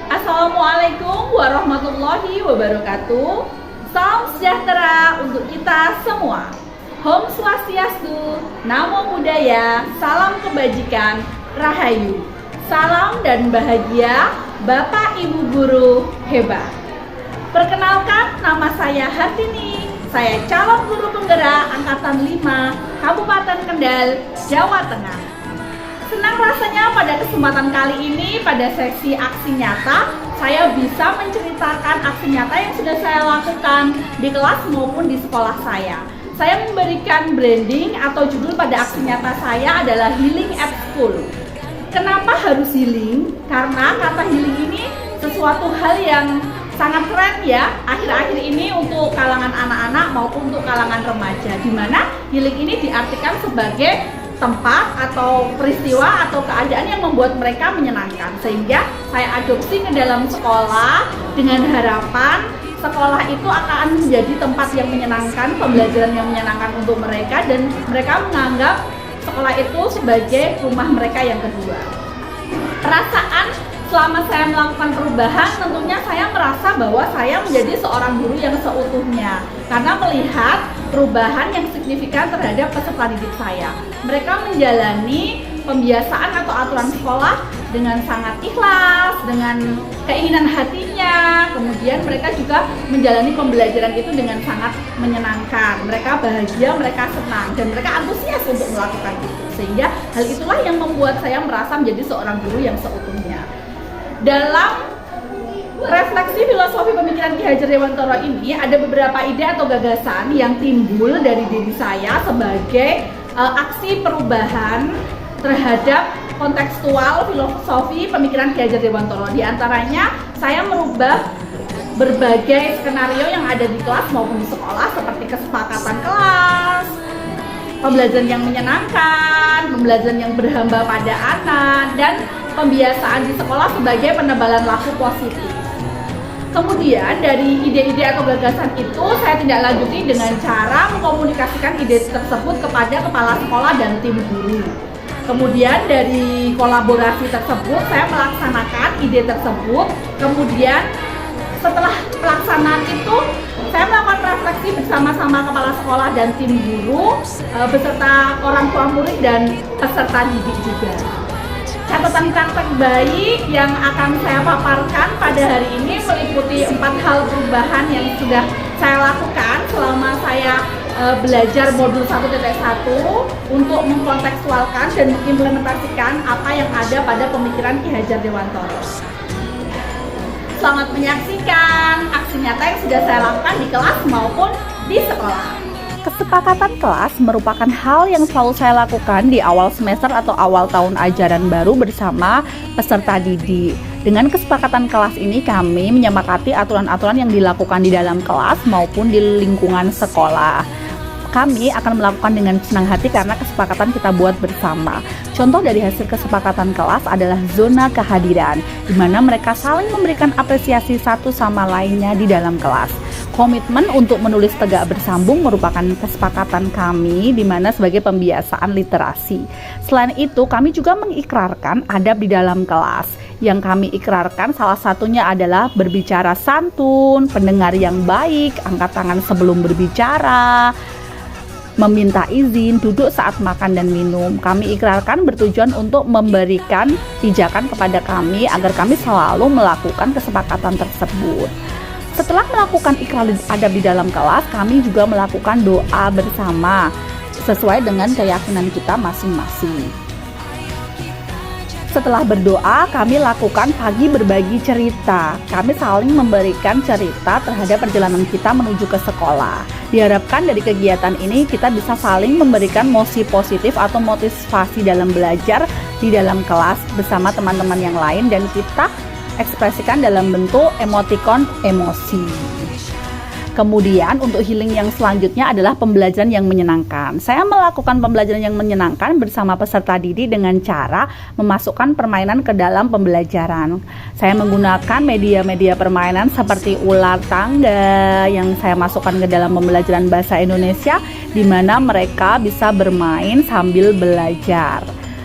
Assalamualaikum warahmatullahi wabarakatuh. Salam sejahtera untuk kita semua. Om Swastiastu, Namo Buddhaya, salam kebajikan, Rahayu. Salam dan bahagia Bapak Ibu Guru hebat. Perkenalkan, nama saya Hartini. Saya calon guru penggerak Angkatan 5 Kabupaten Kendal, Jawa Tengah. Senang rasanya pada kesempatan kali ini pada sesi aksi nyata, saya bisa menceritakan aksi nyata yang sudah saya lakukan di kelas maupun di sekolah saya. Saya memberikan branding atau judul pada aksi nyata saya adalah Healing at School. Kenapa harus healing? Karena kata healing ini sesuatu hal yang sangat keren ya akhir-akhir ini untuk kalangan anak-anak maupun untuk kalangan remaja, di mana healing ini diartikan sebagai tempat atau peristiwa atau keadaan yang membuat mereka menyenangkan, sehingga saya adopsi ke dalam sekolah dengan harapan sekolah itu akan menjadi tempat yang menyenangkan, pembelajaran yang menyenangkan untuk mereka, dan mereka menganggap sekolah itu sebagai rumah mereka yang kedua. Perasaan selama saya melakukan perubahan, tentunya saya merasa bahwa saya menjadi seorang guru yang seutuhnya karena melihat perubahan yang signifikan terhadap peserta didik saya. Mereka menjalani pembiasaan atau aturan sekolah dengan sangat ikhlas, dengan keinginan hatinya. Kemudian mereka juga menjalani pembelajaran itu dengan sangat menyenangkan. Mereka bahagia, mereka senang, dan mereka antusias untuk melakukan itu. Sehingga hal itulah yang membuat saya merasa menjadi seorang guru yang seutuhnya. Dalam refleksi filosofi pemikiran Ki Hajar Dewantara ini, ada beberapa ide atau gagasan yang timbul dari diri saya sebagai aksi perubahan terhadap kontekstual filosofi pemikiran Ki Hajar Dewantara. Di antaranya, saya merubah berbagai skenario yang ada di kelas maupun di sekolah, seperti kesepakatan kelas, pembelajaran yang menyenangkan, pembelajaran yang berhamba pada anak, dan pembiasaan di sekolah sebagai penebalan laku positif. Kemudian dari ide-ide atau gagasan itu saya tidak lanjuti dengan cara mengkomunikasikan ide tersebut kepada kepala sekolah dan tim guru. Kemudian dari kolaborasi tersebut saya melaksanakan ide tersebut. Kemudian setelah pelaksanaan itu saya melakukan refleksi bersama-sama kepala sekolah dan tim guru beserta orang tua murid dan peserta didik juga. Catatan praktek baik yang akan saya paparkan pada hari ini meliputi 4 hal perubahan yang sudah saya lakukan selama saya belajar modul 1.1 untuk mengkontekstualkan dan mengimplementasikan apa yang ada pada pemikiran Ki Hajar Dewantara. Selamat menyaksikan aksi nyata yang sudah saya lakukan di kelas maupun di sekolah. Kesepakatan kelas merupakan hal yang selalu saya lakukan di awal semester atau awal tahun ajaran baru bersama peserta didik. Dengan kesepakatan kelas ini kami menyepakati aturan-aturan yang dilakukan di dalam kelas maupun di lingkungan sekolah. Kami akan melakukan dengan senang hati karena kesepakatan kita buat bersama. Contoh dari hasil kesepakatan kelas adalah zona kehadiran, di mana mereka saling memberikan apresiasi satu sama lainnya di dalam kelas. Komitmen untuk menulis tegak bersambung merupakan kesepakatan kami, di mana sebagai pembiasaan literasi. Selain itu, kami juga mengikrarkan adab di dalam kelas. Yang kami ikrarkan salah satunya adalah berbicara santun, pendengar yang baik, angkat tangan sebelum berbicara, meminta izin, duduk saat makan dan minum. Kami ikrarkan bertujuan untuk memberikan pijakan kepada kami agar kami selalu melakukan kesepakatan tersebut. Setelah melakukan ikrar adab di dalam kelas, kami juga melakukan doa bersama sesuai dengan keyakinan kita masing-masing. Setelah berdoa, kami lakukan pagi berbagi cerita. Kami saling memberikan cerita terhadap perjalanan kita menuju ke sekolah. Diharapkan dari kegiatan ini kita bisa saling memberikan mosi positif atau motivasi dalam belajar di dalam kelas bersama teman-teman yang lain, dan kita ekspresikan dalam bentuk emotikon emosi. Kemudian untuk healing yang selanjutnya adalah pembelajaran yang menyenangkan. Saya melakukan pembelajaran yang menyenangkan bersama peserta didik dengan cara memasukkan permainan ke dalam pembelajaran. Saya menggunakan media-media permainan seperti ular tangga yang saya masukkan ke dalam pembelajaran bahasa Indonesia, di mana mereka bisa bermain sambil belajar.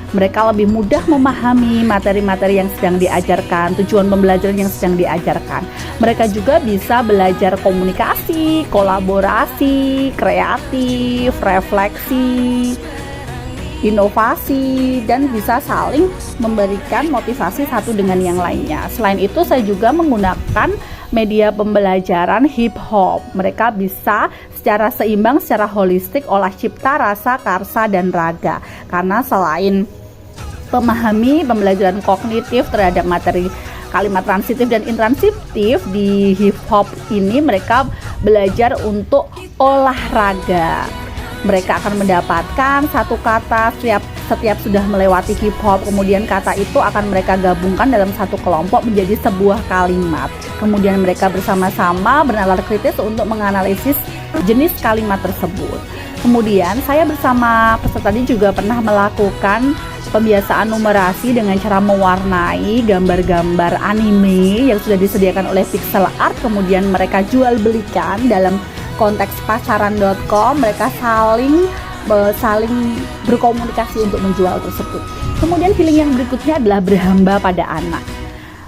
Mereka lebih mudah memahami materi-materi yang sedang diajarkan, tujuan pembelajaran yang sedang diajarkan. Mereka juga bisa belajar komunikasi, kolaborasi, kreatif, refleksi, inovasi, dan bisa saling memberikan motivasi satu dengan yang lainnya. Selain itu, saya juga menggunakan media pembelajaran hip hop. Mereka bisa secara seimbang, secara holistik olah cipta, rasa, karsa, dan raga. Karena selain memahami pembelajaran kognitif terhadap materi kalimat transitif dan intransitif, di hip hop ini mereka belajar untuk olahraga. Mereka akan mendapatkan satu kata setiap sudah melewati hip hop, kemudian kata itu akan mereka gabungkan dalam satu kelompok menjadi sebuah kalimat. Kemudian mereka bersama-sama bernalar kritis untuk menganalisis jenis kalimat tersebut. Kemudian saya bersama peserta tadi juga pernah melakukan pembiasaan numerasi dengan cara mewarnai gambar-gambar anime yang sudah disediakan oleh Pixel Art, kemudian mereka jual belikan dalam konteks pasaran.com. Mereka saling berkomunikasi untuk menjual tersebut. Kemudian healing yang berikutnya adalah berhamba pada anak.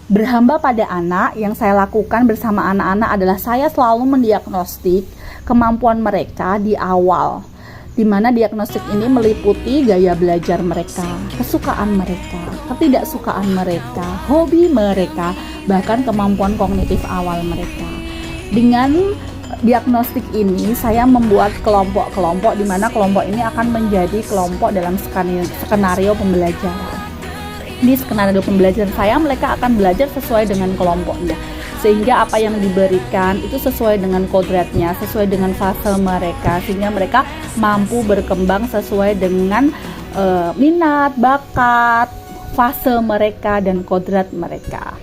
Berhamba pada anak yang saya lakukan bersama anak-anak adalah saya selalu mendiagnostik kemampuan mereka di awal, di mana diagnostik ini meliputi gaya belajar mereka, kesukaan mereka, ketidaksukaan mereka, hobi mereka, bahkan kemampuan kognitif awal mereka. Dengan diagnostik ini saya membuat kelompok-kelompok di mana kelompok ini akan menjadi kelompok dalam skenario pembelajaran. Di skenario pembelajaran saya, mereka akan belajar sesuai dengan kelompoknya, sehingga apa yang diberikan itu sesuai dengan kodratnya, sesuai dengan fase mereka, sehingga mereka mampu berkembang sesuai dengan minat, bakat, fase mereka, dan kodrat mereka.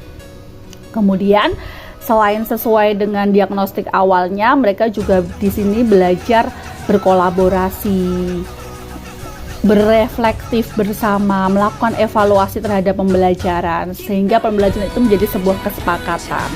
Kemudian selain sesuai dengan diagnostik awalnya, mereka juga di sini belajar berkolaborasi, berreflektif bersama, melakukan evaluasi terhadap pembelajaran, sehingga pembelajaran itu menjadi sebuah kesepakatan.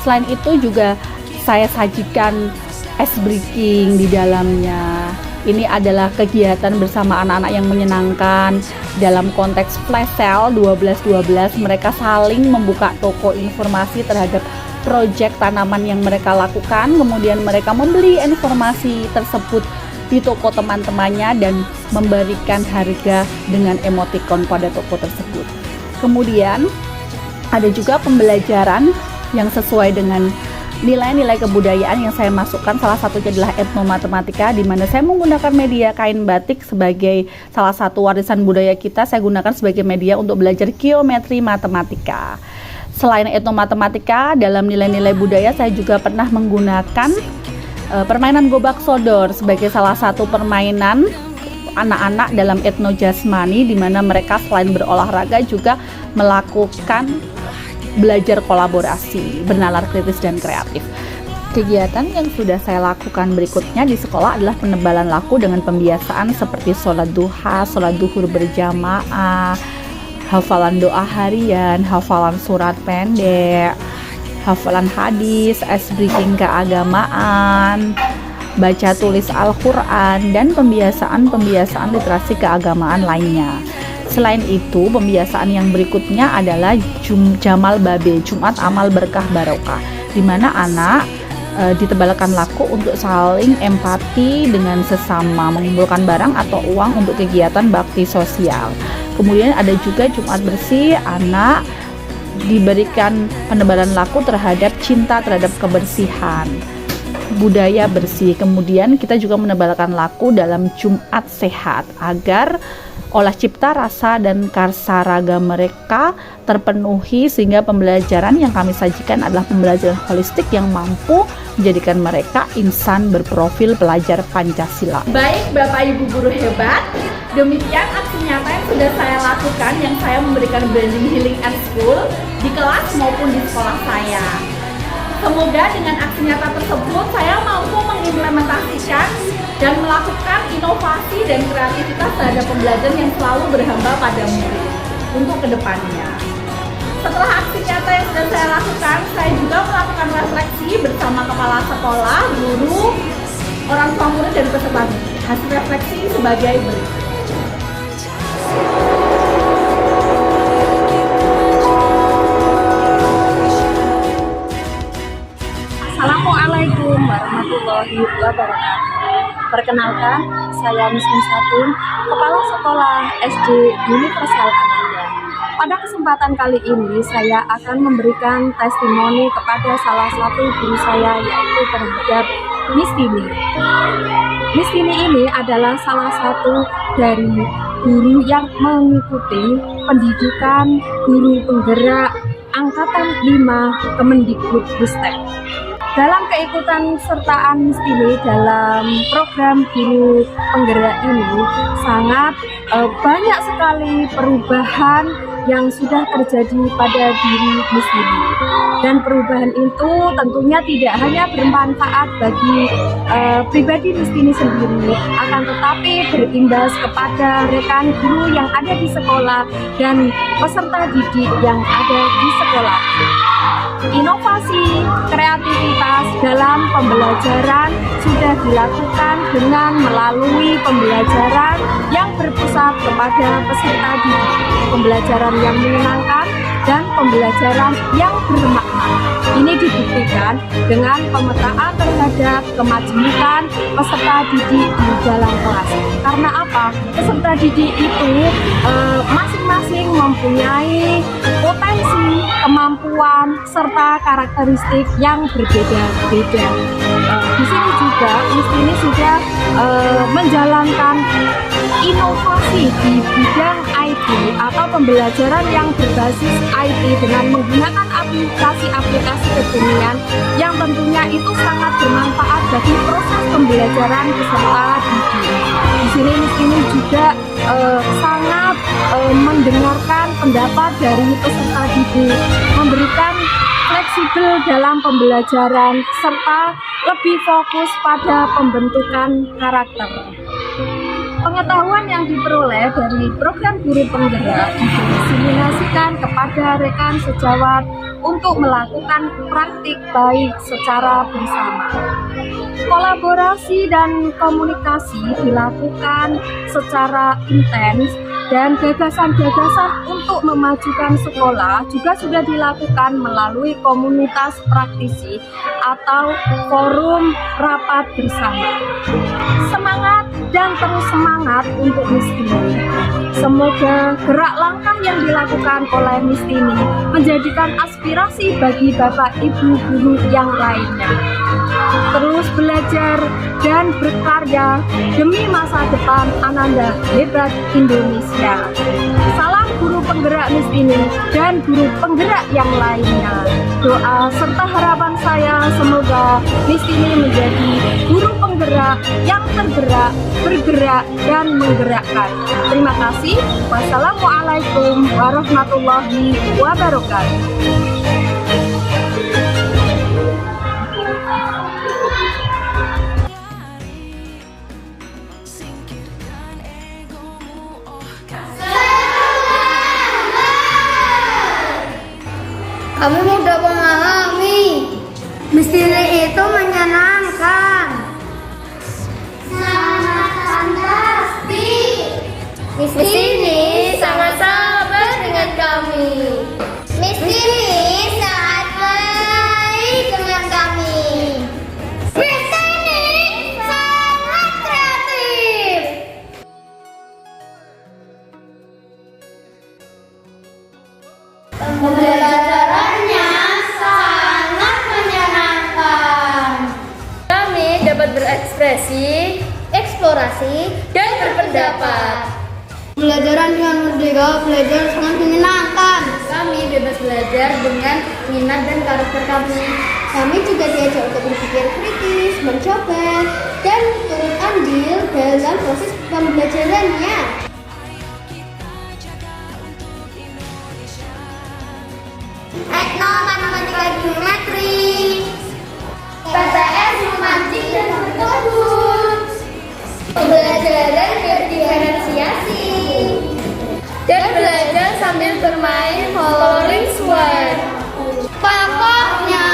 Selain itu juga saya sajikan ice breaking di dalamnya. Ini adalah kegiatan bersama anak-anak yang menyenangkan. Dalam konteks flash sale 12-12, mereka saling membuka toko informasi terhadap proyek tanaman yang mereka lakukan. Kemudian mereka membeli informasi tersebut di toko teman-temannya dan memberikan harga dengan emoticon pada toko tersebut. Kemudian ada juga pembelajaran yang sesuai dengan nilai-nilai kebudayaan yang saya masukkan. Salah satunya adalah etnomatematika, di mana saya menggunakan media kain batik sebagai salah satu warisan budaya kita. Saya gunakan sebagai media untuk belajar geometri matematika. Selain etnomatematika, dalam nilai-nilai budaya saya juga pernah menggunakan permainan gobak sodor sebagai salah satu permainan anak-anak dalam etno jasmani, di mana mereka selain berolahraga juga melakukan belajar kolaborasi, bernalar kritis dan kreatif. Kegiatan yang sudah saya lakukan berikutnya di sekolah adalah penebalan laku dengan pembiasaan seperti sholat duha, sholat duhur berjamaah, hafalan doa harian, hafalan surat pendek, hafalan hadis, ice breaking keagamaan, baca tulis Al-Quran, dan pembiasaan literasi keagamaan lainnya. Selain itu, pembiasaan yang berikutnya adalah Jamal Babe, Jumat Amal Berkah Barokah, di mana anak ditebalkan laku untuk saling empati dengan sesama, mengumpulkan barang atau uang untuk kegiatan bakti sosial. Kemudian ada juga Jumat Bersih, anak diberikan penebalan laku terhadap cinta terhadap kebersihan, budaya bersih. Kemudian kita juga menebalkan laku dalam Jumat Sehat agar olah cipta, rasa, dan karsa raga mereka terpenuhi, sehingga pembelajaran yang kami sajikan adalah pembelajaran holistik yang mampu menjadikan mereka insan berprofil pelajar Pancasila. Baik Bapak Ibu guru hebat, demikian aksi nyata yang sudah saya lakukan, yang saya memberikan branding healing at school di kelas maupun di sekolah saya. Semoga dengan aksi nyata tersebut saya mampu mengimplementasikan dan melakukan inovasi dan kreativitas terhadap pembelajaran yang selalu berhamba pada murid untuk kedepannya. Setelah aksi nyata yang sudah saya lakukan, saya juga melakukan refleksi bersama kepala sekolah, guru, orang tua murid, dan peserta didik. Hasil refleksi sebagai berikut. warahmatullahi wabarakatuh. Perkenalkan, saya Miskin Satun, Kepala Sekolah SD Universal Ananda. Pada kesempatan kali ini, saya akan memberikan testimoni kepada salah satu guru saya, yaitu terhadap Miss Tini. Miss Tini ini adalah salah satu dari guru yang mengikuti pendidikan guru penggerak Angkatan 5 Kemendikbudristek. Dalam keikutan sertaan Miss Tini dalam program guru penggerak ini sangat banyak sekali perubahan yang sudah terjadi pada diri Miss Tini, dan perubahan itu tentunya tidak hanya bermanfaat bagi pribadi Miss Tini sendiri, akan tetapi berimbas kepada rekan guru yang ada di sekolah dan peserta didik yang ada di sekolah. Inovasi kreativitas dalam pembelajaran sudah dilakukan dengan melalui pembelajaran yang berpusat kepada peserta didik, pembelajaran yang menyenangkan dan pembelajaran yang bermakna. Ini dibuktikan dengan pemetaan terhadap kemajmukan peserta didik di dalam kelas. Karena apa? Peserta didik itu masing-masing mempunyai potensi, kemampuan, serta karakteristik yang berbeda-beda. Di sini juga Miss Tini sudah menjalankan inovasi di bidang IT atau pembelajaran yang berbasis IT dengan menggunakan aplikasi-aplikasi kekinian yang tentunya itu sangat bermanfaat bagi proses pembelajaran peserta didik. Di sini Miss Tini juga sangat mendengarkan pendapat dari peserta didik, memberikan fleksibel dalam pembelajaran serta lebih fokus pada pembentukan karakter. Pengetahuan yang diperoleh dari program guru penggerak didiseminasikan kepada rekan sejawat untuk melakukan praktik baik secara bersama. Kolaborasi dan komunikasi dilakukan secara intens, dan gagasan-gagasan untuk memajukan sekolah juga sudah dilakukan melalui komunitas praktisi atau forum rapat bersama. Semangat dan terus semangat untuk Miss Tini. Semoga gerak langkah yang dilakukan oleh Miss Tini menjadikan aspirasi bagi Bapak Ibu guru yang lainnya. Terus belajar dan berkarya demi masa depan Ananda Hebat Indonesia. Salam guru penggerak Miss Tini dan guru penggerak yang lainnya. Doa serta harapan saya semoga Miss Tini menjadi guru penggerak yang tergerak, bergerak, dan menggerakkan. Terima kasih. Wassalamualaikum warahmatullahi wabarakatuh. Kami mudah memahami. Miss Tini itu menyenangkan. Sangat fantastis. Miss Tini sangat sabar dengan kami. Miss Tini sangat baik dengan kami. Miss Tini sangat kreatif. Pembelajarannya sangat menyenangkan. Kami dapat berekspresi, eksplorasi, dan berpendapat. Pembelajaran dengan merdeka, belajar sangat menyenangkan. Kami bebas belajar dengan minat dan karakter kami. Kami juga diajak untuk berpikir kritis, mencoba, dan turut andil dalam proses pembelajarannya. Etno, matematika, geometri, PTS, romantik, dan metode. Pembelajaran berdiferensiasi dan belajar sambil bermain Falling Sword. Pokoknya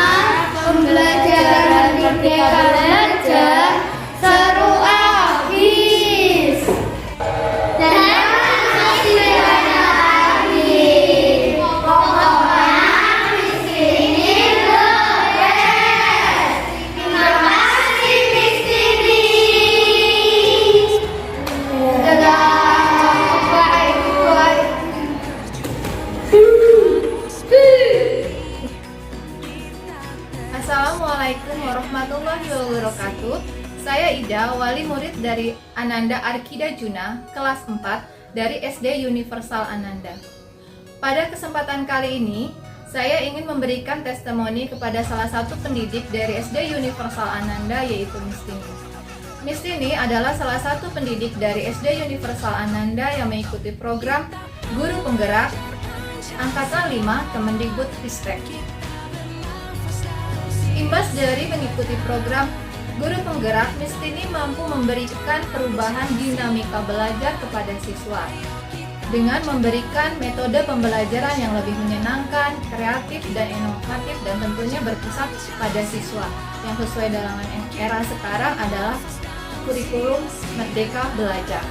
pembelajaran di belajar seru abis. Dan masih banyak lagi. Pokoknya Miss Tini the best. Terima kasih Miss Farida, wali murid dari Ananda Arkida Juna, kelas 4 dari SD Universal Ananda. Pada kesempatan kali ini, saya ingin memberikan testimoni kepada salah satu pendidik dari SD Universal Ananda, yaitu Miss Tini. Miss Tini adalah salah satu pendidik dari SD Universal Ananda yang mengikuti program Guru Penggerak Angkatan 5 Kemendikbud Ristek. Imbas dari mengikuti program Guru Penggerak, Miss Tini mampu memberikan perubahan dinamika belajar kepada siswa dengan memberikan metode pembelajaran yang lebih menyenangkan, kreatif, dan inovatif, dan tentunya berpusat pada siswa yang sesuai dengan era sekarang adalah kurikulum Merdeka Belajar.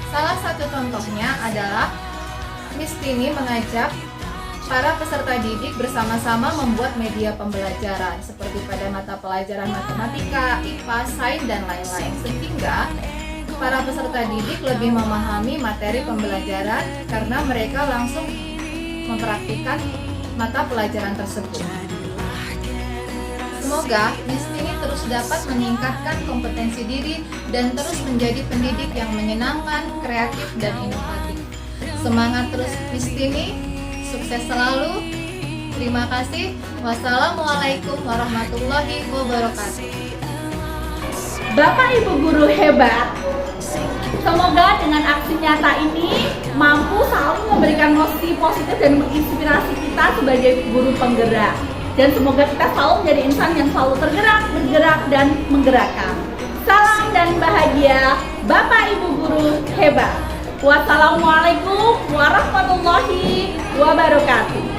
Salah satu contohnya adalah Miss Tini mengajak para peserta didik bersama-sama membuat media pembelajaran seperti pada mata pelajaran matematika, IPA, sains, dan lain-lain, sehingga para peserta didik lebih memahami materi pembelajaran karena mereka langsung mempraktikkan mata pelajaran tersebut. Semoga Miss Tini terus dapat meningkatkan kompetensi diri dan terus menjadi pendidik yang menyenangkan, kreatif, dan inovatif. Semangat terus Miss Tini, sukses selalu. Terima kasih. Wassalamualaikum warahmatullahi wabarakatuh. Bapak Ibu guru hebat, semoga dengan aksi nyata ini mampu selalu memberikan motivasi positif dan menginspirasi kita sebagai guru penggerak. Dan semoga kita selalu menjadi insan yang selalu tergerak, bergerak, dan menggerakkan. Salam dan bahagia Bapak Ibu guru hebat. Wassalamualaikum warahmatullahi wabarakatuh.